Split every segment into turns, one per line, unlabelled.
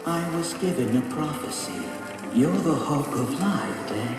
I was given a prophecy. You're the hope of light, eh?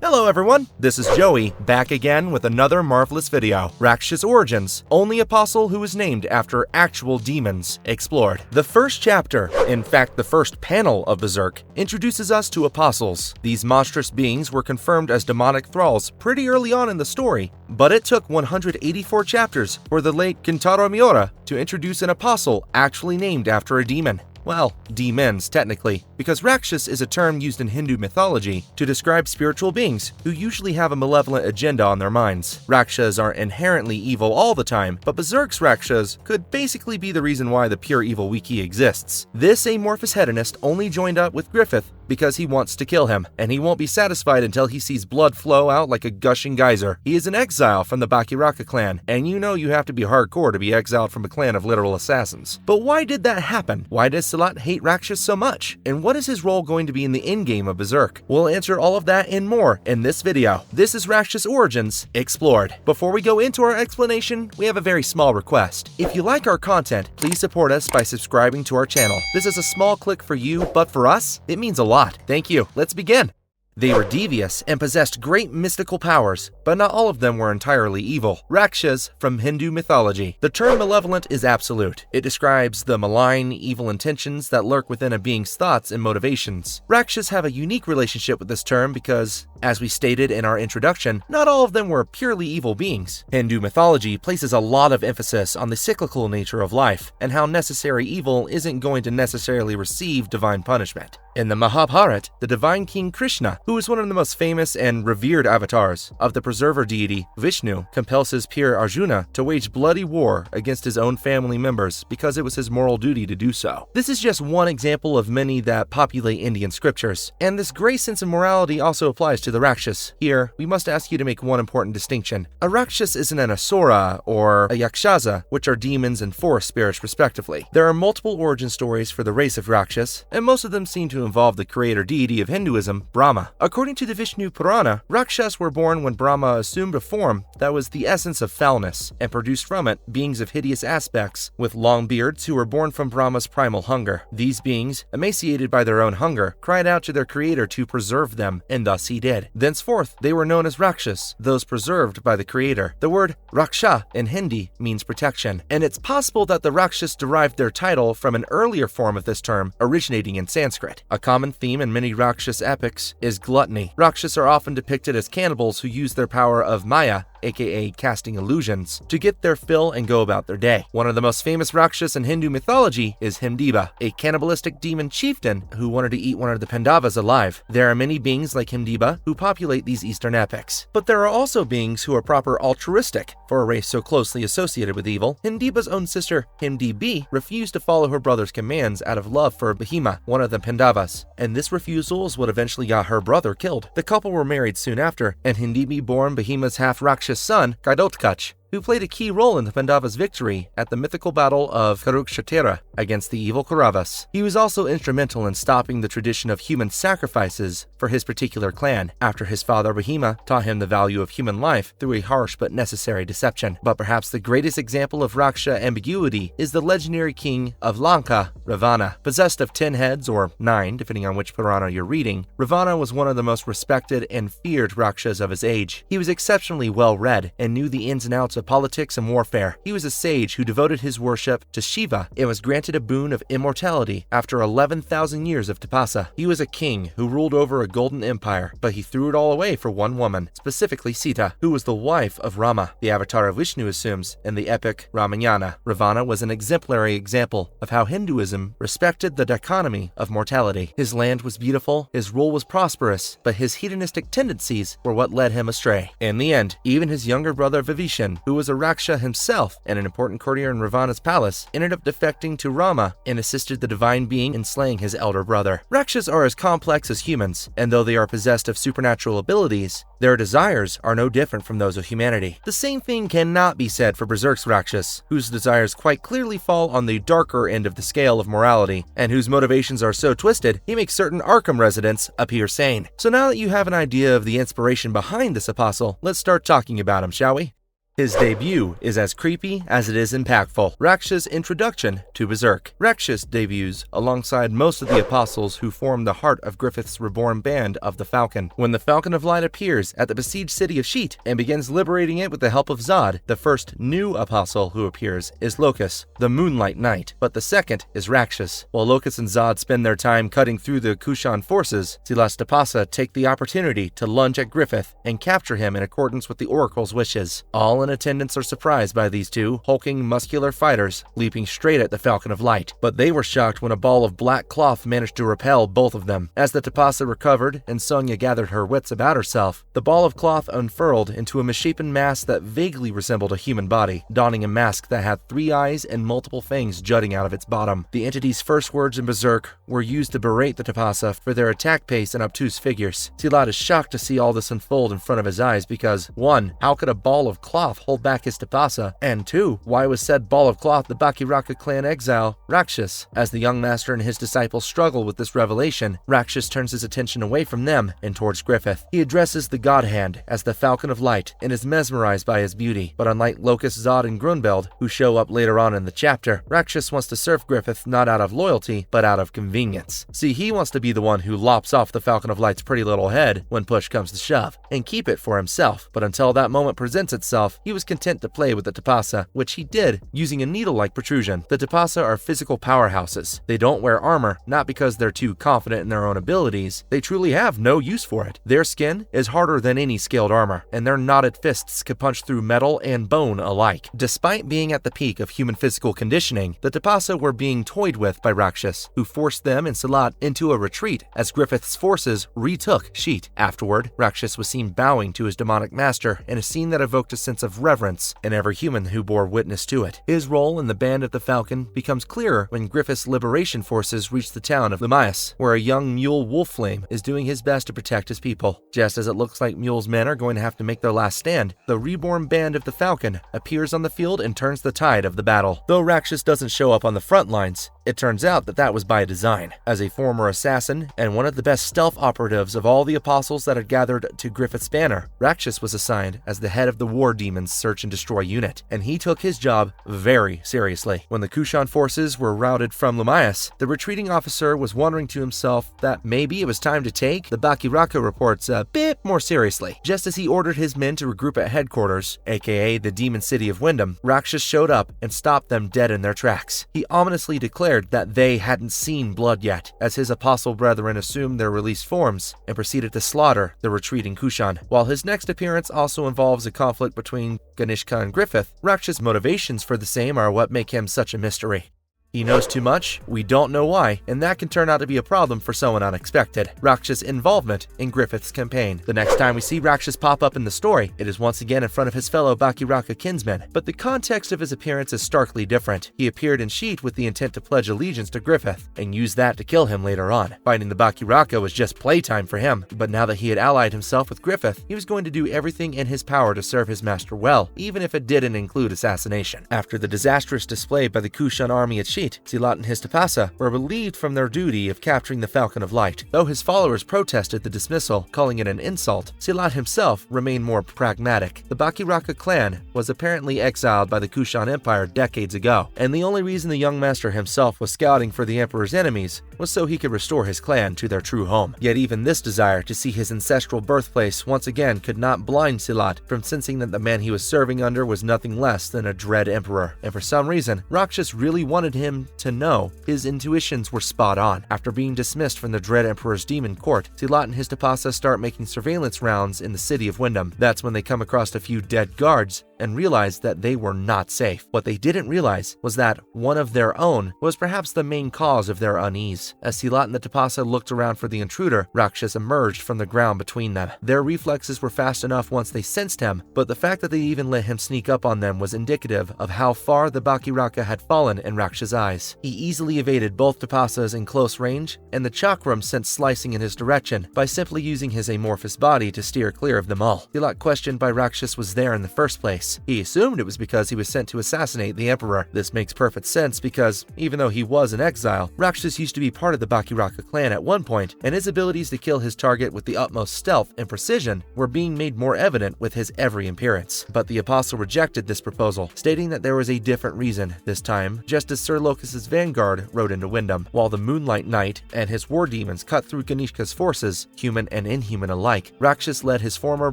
Hello everyone, this is Joey, back again with another marvelous video, Rakshas Origins, only apostle who is named after actual demons, explored. The first chapter, in fact the first panel of Berserk, introduces us to apostles. These monstrous beings were confirmed as demonic thralls pretty early on in the story, but it took 184 chapters for the late Kentaro Miura to introduce an apostle actually named after a demon. Well, demons technically, because Rakshas is a term used in Hindu mythology to describe spiritual beings who usually have a malevolent agenda on their minds. Rakshas aren't inherently evil all the time, but Berserk's Rakshas could basically be the reason why the pure evil wiki exists. This amorphous hedonist only joined up with Griffith because he wants to kill him, and he won't be satisfied until he sees blood flow out like a gushing geyser. He is an exile from the Bakiraka clan, and you know you have to be hardcore to be exiled from a clan of literal assassins. But why did that happen? Why does Salat hate Rakshas so much? And what is his role going to be in the endgame of Berserk? We'll answer all of that and more in this video. This is Rakshas Origins Explored. Before we go into our explanation, we have a very small request. If you like our content, please support us by subscribing to our channel. This is a small click for you, but for us, it means a lot. Thank you. Let's begin. They were devious and possessed great mystical powers, but not all of them were entirely evil. Rakshas from Hindu mythology. The term malevolent is absolute. It describes the malign, evil intentions that lurk within a being's thoughts and motivations. Rakshas have a unique relationship with this term because, as we stated in our introduction, not all of them were purely evil beings. Hindu mythology places a lot of emphasis on the cyclical nature of life and how necessary evil isn't going to necessarily receive divine punishment. In the Mahabharata, the divine king Krishna, who is one of the most famous and revered avatars of the preserver deity Vishnu, compels his peer Arjuna to wage bloody war against his own family members because it was his moral duty to do so. This is just one example of many that populate Indian scriptures, and this gray sense of morality also applies to the Rakshas. Here, we must ask you to make one important distinction. A Rakshas isn't an Asura or a Yakshasa, which are demons and forest spirits respectively. There are multiple origin stories for the race of Rakshas, and most of them seem to involve the creator deity of Hinduism, Brahma. According to the Vishnu Purana, Rakshas were born when Brahma assumed a form that was the essence of foulness, and produced from it beings of hideous aspects with long beards who were born from Brahma's primal hunger. These beings, emaciated by their own hunger, cried out to their creator to preserve them, and thus he did. Thenceforth, they were known as Rakshas, those preserved by the creator. The word Raksha in Hindi means protection, and it's possible that the Rakshas derived their title from an earlier form of this term, originating in Sanskrit. A common theme in many Rakshas epics is gluttony. Rakshas are often depicted as cannibals who use their power of Maya, aka casting illusions, to get their fill and go about their day. One of the most famous Rakshas in Hindu mythology is Himdiba, a cannibalistic demon chieftain who wanted to eat one of the Pandavas alive. There are many beings like Himdiba who populate these eastern epics. But there are also beings who are proper altruistic. For a race so closely associated with evil, Himdiba's own sister, Himdibi, refused to follow her brother's commands out of love for Bhima, one of the Pandavas, and this refusal is what eventually got her brother killed. The couple were married soon after, and Himdibi bore Bhima's half-Rakshas son, Gaidotkach, who played a key role in the Pandavas' victory at the mythical battle of Kurukshetra against the evil Kauravas. He was also instrumental in stopping the tradition of human sacrifices for his particular clan, after his father Bhima taught him the value of human life through a harsh but necessary deception. But perhaps the greatest example of Raksha ambiguity is the legendary king of Lanka, Ravana. Possessed of 10 heads, or 9, depending on which Purana you're reading, Ravana was one of the most respected and feared Rakshas of his age. He was exceptionally well-read and knew the ins and outs of politics and warfare. He was a sage who devoted his worship to Shiva and was granted a boon of immortality after 11,000 years of tapasa. He was a king who ruled over a golden empire, but he threw it all away for one woman, specifically Sita, who was the wife of Rama, the avatar of Vishnu assumes in the epic Ramayana. Ravana was an exemplary example of how Hinduism respected the dichotomy of mortality. His land was beautiful, his rule was prosperous, but his hedonistic tendencies were what led him astray. In the end, even his younger brother Vibhishan, who was a Raksha himself and an important courtier in Ravana's palace, ended up defecting to Rama and assisted the divine being in slaying his elder brother. Rakshas are as complex as humans, and though they are possessed of supernatural abilities, their desires are no different from those of humanity. The same thing cannot be said for Berserk's Rakshas, whose desires quite clearly fall on the darker end of the scale of morality, and whose motivations are so twisted, he makes certain Arkham residents appear sane. So now that you have an idea of the inspiration behind this apostle, let's start talking about him, shall we? His debut is as creepy as it is impactful. Rakshas' introduction to Berserk. Rakshas debuts alongside most of the apostles who form the heart of Griffith's reborn band of the Falcon. When the Falcon of Light appears at the besieged city of Sheet and begins liberating it with the help of Zod, the first new apostle who appears is Locus, the Moonlight Knight, but the second is Rakshas. While Locus and Zod spend their time cutting through the Kushan forces, Silas Tapasa take the opportunity to lunge at Griffith and capture him in accordance with the Oracle's wishes. All in attendance are surprised by these two hulking, muscular fighters leaping straight at the Falcon of Light, but they were shocked when a ball of black cloth managed to repel both of them. As the Tapasa recovered and Sonya gathered her wits about herself, the ball of cloth unfurled into a misshapen mass that vaguely resembled a human body, donning a mask that had 3 eyes and multiple fangs jutting out of its bottom. The entity's first words in Berserk were used to berate the Tapasa for their attack pace and obtuse figures. Silat is shocked to see all this unfold in front of his eyes because 1. How could a ball of cloth hold back his Tapasa? And 2. Why was said ball of cloth the Bakiraka clan exile, Rakshas? As the young master and his disciples struggle with this revelation, Rakshas turns his attention away from them and towards Griffith. He addresses the God Hand as the Falcon of Light and is mesmerized by his beauty. But unlike Locus, Zod, and Grunbeld, who show up later on in the chapter, Rakshas wants to serve Griffith not out of loyalty, but out of convenience. See, he wants to be the one who lops off the Falcon of Light's pretty little head when push comes to shove, and keep it for himself. But until that moment presents itself, he was content to play with the Tapasa, which he did using a needle-like protrusion. The Tapasa are physical powerhouses. They don't wear armor, not because they're too confident in their own abilities. They truly have no use for it. Their skin is harder than any scaled armor, and their knotted fists could punch through metal and bone alike. Despite being at the peak of human physical conditioning, the Tapasa were being toyed with by Rakshas, who forced them and Salat into a retreat as Griffith's forces retook Sheet. Afterward, Rakshas was seen bowing to his demonic master in a scene that evoked a sense of reverence in every human who bore witness to it. His role in the Band of the Falcon becomes clearer when Griffith's liberation forces reach the town of Lamias, where a young mule Wolfflame is doing his best to protect his people. Just as it looks like Mule's men are going to have to make their last stand, the reborn Band of the Falcon appears on the field and turns the tide of the battle. Though Rakshas doesn't show up on the front lines, it turns out that was by design. As a former assassin and one of the best stealth operatives of all the apostles that had gathered to Griffith's banner, Rakshas was assigned as the head of the War Demons Search and Destroy unit, and he took his job very seriously. When the Kushan forces were routed from Lamias, the retreating officer was wondering to himself that maybe it was time to take the Bakiraka reports a bit more seriously. Just as he ordered his men to regroup at headquarters, aka the demon city of Wyndham, Rakshas showed up and stopped them dead in their tracks. He ominously declared that they hadn't seen blood yet, as his apostle brethren assumed their released forms and proceeded to slaughter the retreating Kushan. While his next appearance also involves a conflict between Ganishka and Griffith, Rakshas' motivations for the same are what make him such a mystery. He knows too much, we don't know why, and that can turn out to be a problem for someone unexpected. Rakshas' involvement in Griffith's campaign. The next time we see Rakshas pop up in the story, it is once again in front of his fellow Bakiraka kinsmen, but the context of his appearance is starkly different. He appeared in Sheet with the intent to pledge allegiance to Griffith, and use that to kill him later on. Fighting the Bakiraka was just playtime for him, but now that he had allied himself with Griffith, he was going to do everything in his power to serve his master well, even if it didn't include assassination. After the disastrous display by the Kushan army at Sheet, Silat and his Tapasa were relieved from their duty of capturing the Falcon of Light. Though his followers protested the dismissal, calling it an insult, Silat himself remained more pragmatic. The Bakiraka clan was apparently exiled by the Kushan Empire decades ago, and the only reason the young master himself was scouting for the Emperor's enemies was so he could restore his clan to their true home. Yet even this desire to see his ancestral birthplace once again could not blind Silat from sensing that the man he was serving under was nothing less than a dread emperor. And for some reason, Rakshas really wanted him to know his intuitions were spot on. After being dismissed from the Dread Emperor's demon court, Silat and his Tapasa start making surveillance rounds in the city of Wyndham. That's when they come across a few dead guards and realize that they were not safe. What they didn't realize was that one of their own was perhaps the main cause of their unease. As Silat and the Tapasa looked around for the intruder, Rakshas emerged from the ground between them. Their reflexes were fast enough once they sensed him, but the fact that they even let him sneak up on them was indicative of how far the Bakiraka had fallen in Rakshas' eyes. He easily evaded both Tapasas in close range and the chakram sent slicing in his direction by simply using his amorphous body to steer clear of them all. Silat questioned why Rakshas was there in the first place. He assumed it was because he was sent to assassinate the emperor. This makes perfect sense because, even though he was in exile, Rakshas used to be part of the Bakiraka clan at one point, and his abilities to kill his target with the utmost stealth and precision were being made more evident with his every appearance. But the apostle rejected this proposal, stating that there was a different reason this time, just as Sir Locus's vanguard rode into Wyndham, while the Moonlight Knight and his war demons cut through Ganishka's forces, human and inhuman alike. Rakshas led his former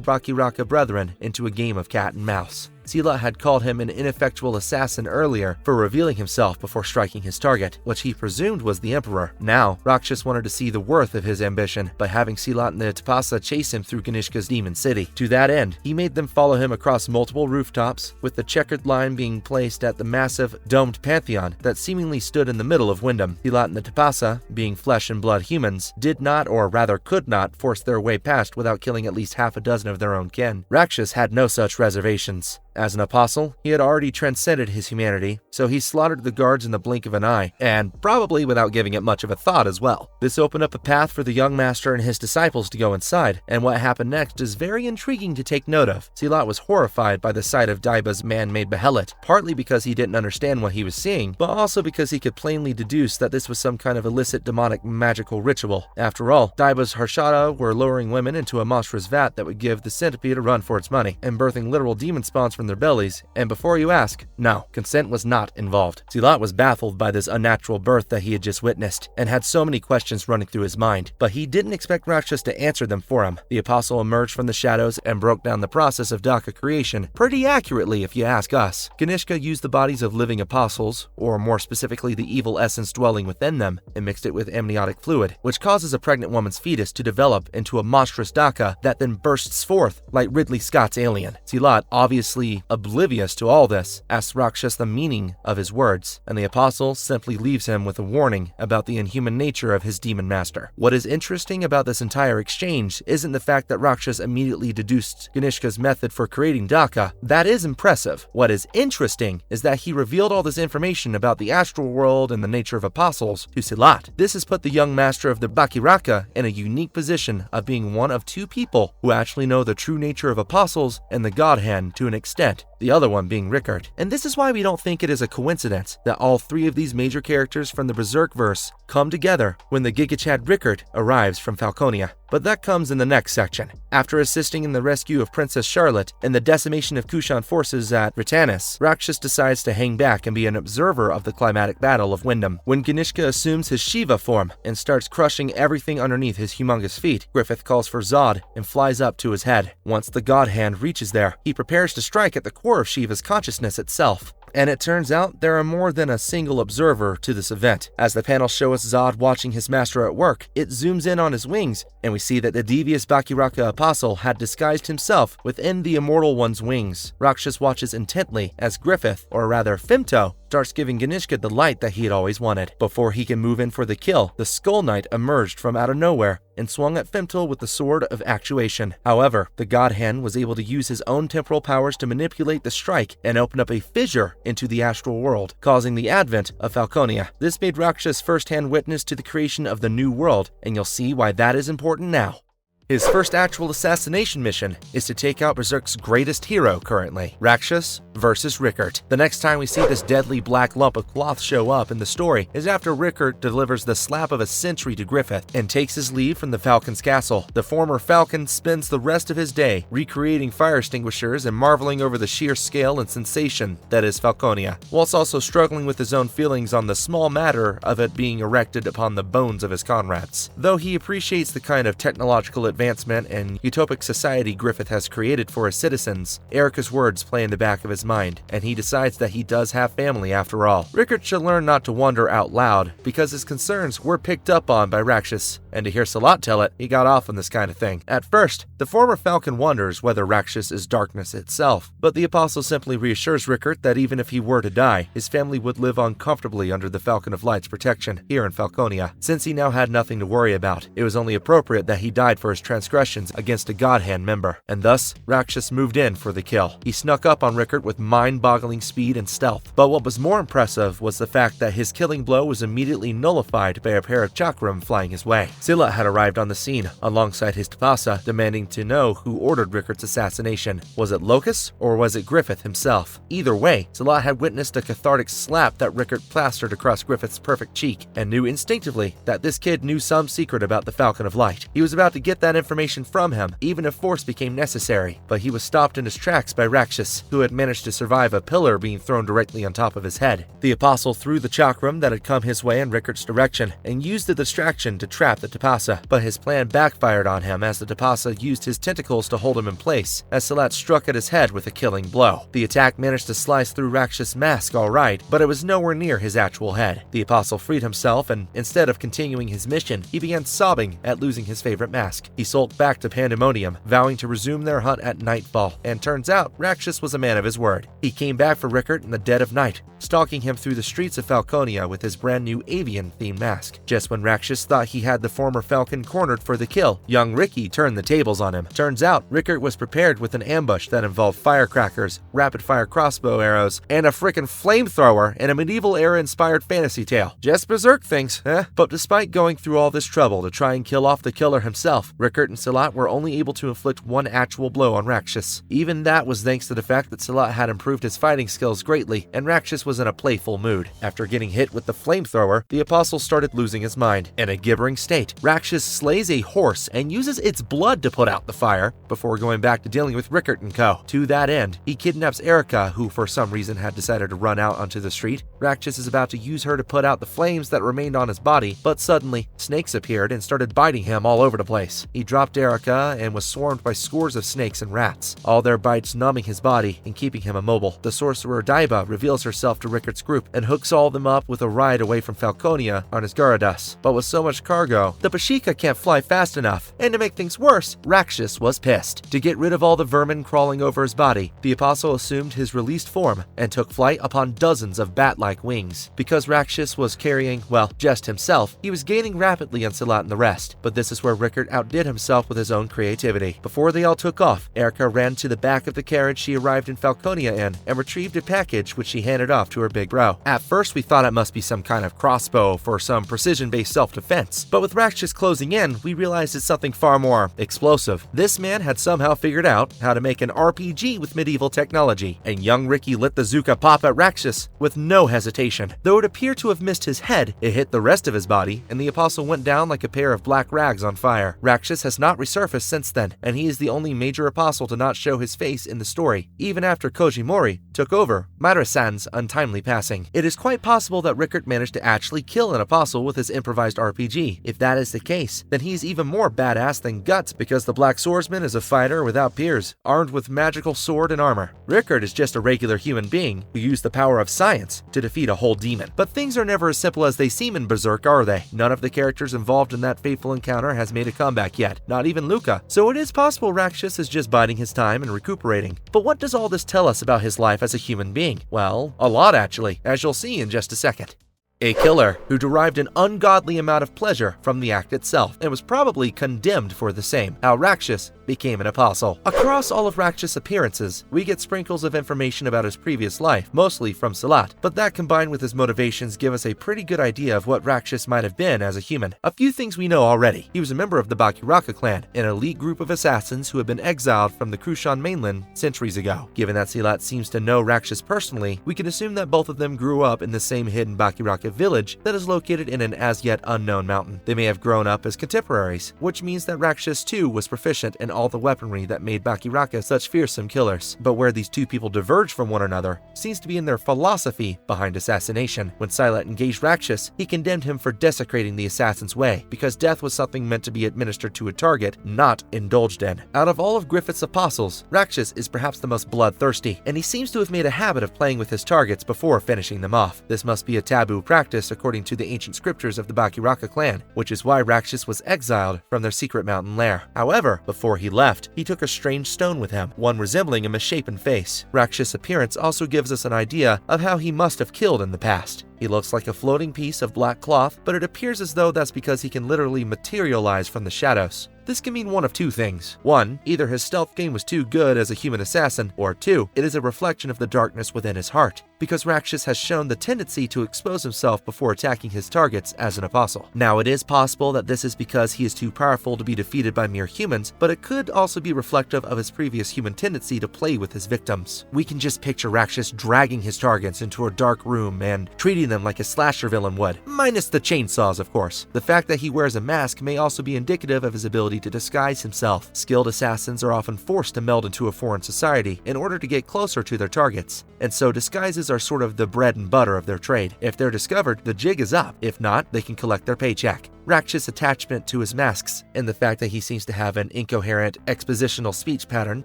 Bakiraka brethren into a game of cat and mouse. Silat had called him an ineffectual assassin earlier for revealing himself before striking his target, which he presumed was the emperor. Now, Rakshas wanted to see the worth of his ambition by having Silat and the Tapasa chase him through Ganishka's demon city. To that end, he made them follow him across multiple rooftops, with the checkered line being placed at the massive, domed pantheon that seemingly stood in the middle of Wyndham. Silat and the Tapasa, being flesh and blood humans, did not, or rather could not, force their way past without killing at least half a dozen of their own kin. Rakshas had no such reservations. As an apostle, he had already transcended his humanity, so he slaughtered the guards in the blink of an eye, and probably without giving it much of a thought as well. This opened up a path for the young master and his disciples to go inside, and what happened next is very intriguing to take note of. Silat was horrified by the sight of Daiba's man-made behelit, partly because he didn't understand what he was seeing, but also because he could plainly deduce that this was some kind of illicit demonic magical ritual. After all, Daiba's Harshada were lowering women into a monstrous vat that would give the centipede a run for its money, and birthing literal demon spawns from their bellies, and before you ask, no, consent was not involved. Silat was baffled by this unnatural birth that he had just witnessed, and had so many questions running through his mind, but he didn't expect Rakshas to answer them for him. The apostle emerged from the shadows and broke down the process of Daka creation pretty accurately if you ask us. Ganishka used the bodies of living apostles, or more specifically the evil essence dwelling within them, and mixed it with amniotic fluid, which causes a pregnant woman's fetus to develop into a monstrous Daka that then bursts forth like Ridley Scott's Alien. Silat, obviously oblivious to all this, asks Rakshas the meaning of his words, and the apostle simply leaves him with a warning about the inhuman nature of his demon master. What is interesting about this entire exchange isn't the fact that Rakshas immediately deduced Ganishka's method for creating Daka. That is impressive. What is interesting is that he revealed all this information about the astral world and the nature of apostles to Silat. This has put the young master of the Bakiraka in a unique position of being one of two people who actually know the true nature of apostles and the God Hand to an extent, the other one being Rickert. And this is why we don't think it is a coincidence that all three of these major characters from the Berserk verse come together when the Gigachad Rickert arrives from Falconia. But that comes in the next section. After assisting in the rescue of Princess Charlotte and the decimation of Kushan forces at Ritanis, Rakshas decides to hang back and be an observer of the climatic battle of Wyndham. When Ganishka assumes his Shiva form and starts crushing everything underneath his humongous feet, Griffith calls for Zod and flies up to his head. Once the God Hand reaches there, he prepares to strike at the core of Shiva's consciousness itself. And it turns out there are more than a single observer to this event. As the panels show us Zod watching his master at work, it zooms in on his wings, and we see that the devious Bakiraka apostle had disguised himself within the immortal one's wings. Rakshas watches intently as Griffith, or rather Femto, starts giving Ganishka the light that he had always wanted. Before he can move in for the kill, the Skull Knight emerged from out of nowhere and swung at Femto with the sword of actuation. However, the God Hand was able to use his own temporal powers to manipulate the strike and open up a fissure into the astral world, causing the advent of Falconia. This made Rakshas first-hand witness to the creation of the new world, and you'll see why that is important now. His first actual assassination mission is to take out Berserk's greatest hero currently, Rakshas versus Rickert. The next time we see this deadly black lump of cloth show up in the story is after Rickert delivers the slap of a century to Griffith and takes his leave from the Falcon's castle. The former Falcon spends the rest of his day recreating fire extinguishers and marveling over the sheer scale and sensation that is Falconia, whilst also struggling with his own feelings on the small matter of it being erected upon the bones of his comrades. Though he appreciates the kind of technological advancement and utopic society Griffith has created for his citizens, Erica's words play in the back of his mind, and he decides that he does have family after all. Rickert should learn not to wonder out loud, because his concerns were picked up on by Rakshas, and to hear Silat tell it, he got off on this kind of thing. At first, the former Falcon wonders whether Rakshas is darkness itself, but the apostle simply reassures Rickert that even if he were to die, his family would live on comfortably under the Falcon of Light's protection here in Falconia. Since he now had nothing to worry about, it was only appropriate that he died for his transgressions against a God-hand member, and thus Rakshas moved in for the kill. He snuck up on Rickert with mind-boggling speed and stealth, but what was more impressive was the fact that his killing blow was immediately nullified by a pair of chakram flying his way. Scylla had arrived on the scene alongside his Tapasa, demanding to know who ordered Rickert's assassination. Was it Locus or was it Griffith himself? Either way, Scylla had witnessed a cathartic slap that Rickert plastered across Griffith's perfect cheek and knew instinctively that this kid knew some secret about the Falcon of Light. He was about to get that information from him, even if force became necessary, but he was stopped in his tracks by Rakshas, who had managed to survive a pillar being thrown directly on top of his head. The apostle threw the chakram that had come his way in Rickert's direction and used the distraction to trap the Tapasa, but his plan backfired on him as the Tapasa used his tentacles to hold him in place as Salat struck at his head with a killing blow. The attack managed to slice through Rakshas' mask alright, but it was nowhere near his actual head. The apostle freed himself, and instead of continuing his mission, he began sobbing at losing his favorite mask. He sulked back to Pandemonium, vowing to resume their hunt at nightfall, and turns out Rakshas was a man of his word. He came back for Rickert in the dead of night, stalking him through the streets of Falconia with his brand new avian-themed mask. Just when Rakshas thought he had the former Falcon cornered for the kill, young Ricky turned the tables on him. Turns out Rickert was prepared with an ambush that involved firecrackers, rapid-fire crossbow arrows, and a frickin' flamethrower in a medieval-era-inspired fantasy tale. Just Berserk things, eh? But despite going through all this trouble to try and kill off the killer himself, Rickert and Salat were only able to inflict one actual blow on Rakshas. Even that was thanks to the fact that Salat had improved his fighting skills greatly, and Rakshas was in a playful mood. After getting hit with the flamethrower, the apostle started losing his mind. In a gibbering state, Rakshas slays a horse and uses its blood to put out the fire before going back to dealing with Rickert and co. To that end, he kidnaps Erica, who for some reason had decided to run out onto the street. Rakshas is about to use her to put out the flames that remained on his body, but suddenly, snakes appeared and started biting him all over the place. He dropped Erica and was swarmed by scores of snakes and rats, all their bites numbing his body and keeping him immobile. The sorcerer Daiba reveals herself to Rickert's group and hooks all of them up with a ride away from Falconia on his Garadas. But with so much cargo, the Pashika can't fly fast enough, and to make things worse, Rakshas was pissed. To get rid of all the vermin crawling over his body, the apostle assumed his released form and took flight upon dozens of bat-like wings. Because Rakshas was carrying, well, just himself, he was gaining rapidly on Salat and the rest, but this is where Rickert outdid himself with his own creativity. Before they all took off, Erica ran to the back of the carriage she arrived in Falconia in and retrieved a package which she handed off to her big bro. At first we thought it must be some kind of crossbow for some precision-based self-defense, but with Rakshas closing in, we realized it's something far more explosive. This man had somehow figured out how to make an RPG with medieval technology, and young Ricky lit the Zuka pop at Rakshas with no hesitation. Though it appeared to have missed his head, it hit the rest of his body, and the apostle went down like a pair of black rags on fire. Rakshas has not resurfaced since then, and he is the only major apostle to not show his face in the story, even after Kojimori took over Mara-san's untimely passing. It is quite possible that Rickert managed to actually kill an apostle with his improvised RPG. If that is the case, then he's even more badass than Guts, because the Black Swordsman is a fighter without peers, armed with magical sword and armor. Rickert is just a regular human being who used the power of science to defeat a whole demon. But things are never as simple as they seem in Berserk, are they? None of the characters involved in that fateful encounter has made a comeback yet, not even Luca. So it is possible Rakshas is just biding his time and recuperating. But what does all this tell us about his life as a human being? Well, a lot actually, as you'll see in just a second. A killer who derived an ungodly amount of pleasure from the act itself and was probably condemned for the same. How Rakshas became an apostle. Across all of Rakshas' appearances, we get sprinkles of information about his previous life, mostly from Salat, but that combined with his motivations give us a pretty good idea of what Rakshas might have been as a human. A few things we know already. He was a member of the Bakiraka clan, an elite group of assassins who had been exiled from the Krushan mainland centuries ago. Given that Salat seems to know Rakshas personally, we can assume that both of them grew up in the same hidden Bakiraka village that is located in an as yet unknown mountain. They may have grown up as contemporaries, which means that Rakshas too was proficient in all the weaponry that made Bakiraka such fearsome killers. But where these two people diverge from one another seems to be in their philosophy behind assassination. When Salat engaged Rakshas, he condemned him for desecrating the assassin's way, because death was something meant to be administered to a target, not indulged in. Out of all of Griffith's apostles, Rakshas is perhaps the most bloodthirsty, and he seems to have made a habit of playing with his targets before finishing them off. This must be a taboo practice according to the ancient scriptures of the Bakiraka clan, which is why Rakshas was exiled from their secret mountain lair. However, before he left, he took a strange stone with him, one resembling a misshapen face. Rakshas' appearance also gives us an idea of how he must have killed in the past. He looks like a floating piece of black cloth, but it appears as though that's because he can literally materialize from the shadows. This can mean one of two things. One, either his stealth game was too good as a human assassin, or two, it is a reflection of the darkness within his heart, because Rakshas has shown the tendency to expose himself before attacking his targets as an apostle. Now, it is possible that this is because he is too powerful to be defeated by mere humans, but it could also be reflective of his previous human tendency to play with his victims. We can just picture Rakshas dragging his targets into a dark room and treating them like a slasher villain would, minus the chainsaws, of course. The fact that he wears a mask may also be indicative of his ability to disguise himself. Skilled assassins are often forced to meld into a foreign society in order to get closer to their targets, and so disguises are sort of the bread and butter of their trade. If they're discovered, the jig is up. If not, they can collect their paycheck. Rakshas' attachment to his masks and the fact that he seems to have an incoherent expositional speech pattern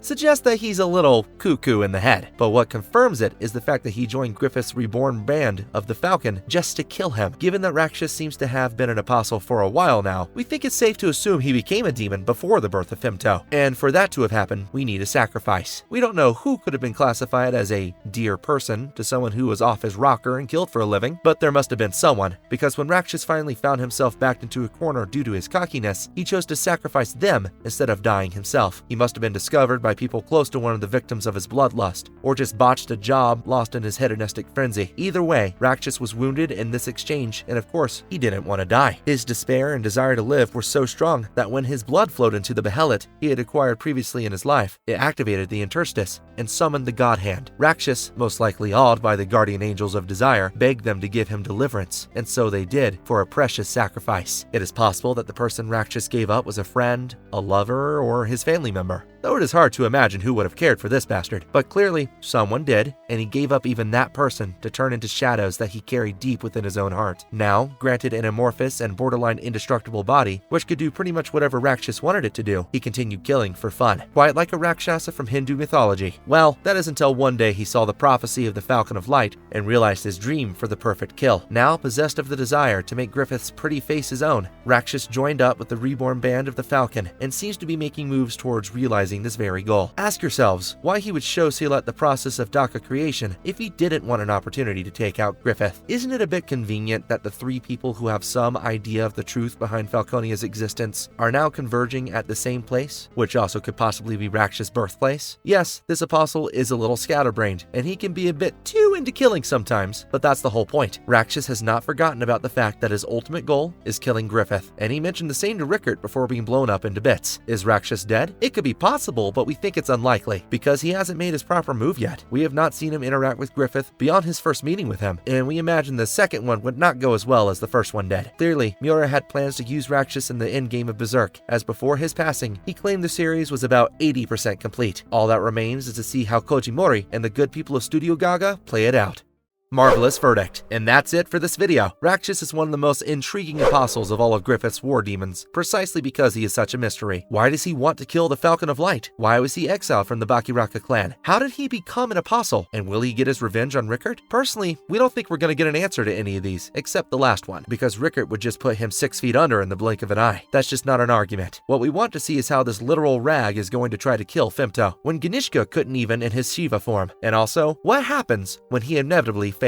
suggests that he's a little cuckoo in the head. But what confirms it is the fact that he joined Griffith's reborn band of the Falcon just to kill him. Given that Rakshas seems to have been an apostle for a while now, we think it's safe to assume he became a demon before the birth of Femto. And for that to have happened, we need a sacrifice. We don't know who could have been classified as a dear person to someone who was off his rocker and killed for a living, but there must have been someone, because when Rakshas finally found himself backed into a corner due to his cockiness, he chose to sacrifice them instead of dying himself. He must have been discovered by people close to one of the victims of his bloodlust, or just botched a job lost in his hedonistic frenzy. Either way, Rakshas was wounded in this exchange, and of course, he didn't want to die. His despair and desire to live were so strong that when his blood flowed into the behelit he had acquired previously in his life, it activated the interstice and summoned the God Hand. Rakshas, most likely awed by the guardian angels of desire, begged them to give him deliverance, and so they did for a precious sacrifice. It is possible that the person Rakshas gave up was a friend, a lover, or his family member, though it is hard to imagine who would have cared for this bastard. But clearly, someone did, and he gave up even that person to turn into shadows that he carried deep within his own heart. Now, granted an amorphous and borderline indestructible body, which could do pretty much whatever Rakshas wanted it to do, he continued killing for fun, quite like a Rakshasa from Hindu mythology. Well, that is until one day he saw the prophecy of the Falcon of Light and realized his dream for the perfect kill. Now, possessed of the desire to make Griffith's pretty face his own, Rakshas joined up with the reborn band of the Falcon and seems to be making moves towards realizing this very goal. Ask yourselves why he would show Sealet the process of Daka creation if he didn't want an opportunity to take out Griffith. Isn't it a bit convenient that the three people who have some idea of the truth behind Falconia's existence are now converging at the same place, which also could possibly be Rakshas' birthplace? Yes, this apostle is a little scatterbrained, and he can be a bit too into killing sometimes, but that's the whole point. Rakshas has not forgotten about the fact that his ultimate goal is killing Griffith, and he mentioned the same to Rickert before being blown up into bits. Is Rakshas dead? It could be possible, but we think it's unlikely, because he hasn't made his proper move yet. We have not seen him interact with Griffith beyond his first meeting with him, and we imagine the second one would not go as well as the first one did. Clearly, Miura had plans to use Rakshas in the endgame of Berserk, as before his passing, he claimed the series was about 80% complete. All that remains is to see how Kojimori and the good people of Studio Gaga play it out. Marvelous verdict. And that's it for this video. Rakshas is one of the most intriguing apostles of all of Griffith's war demons, precisely because he is such a mystery. Why does he want to kill the Falcon of Light? Why was he exiled from the Bakiraka clan? How did he become an apostle? And will he get his revenge on Rickert? Personally, we don't think we're going to get an answer to any of these, except the last one, because Rickert would just put him 6 feet under in the blink of an eye. That's just not an argument. What we want to see is how this literal rag is going to try to kill Femto, when Ganishka couldn't even in his Shiva form. And also, what happens when he inevitably fails?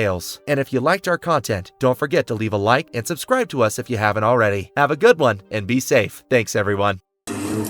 And if you liked our content, don't forget to leave a like and subscribe to us if you haven't already. Have a good one and be safe. Thanks, everyone.
Do you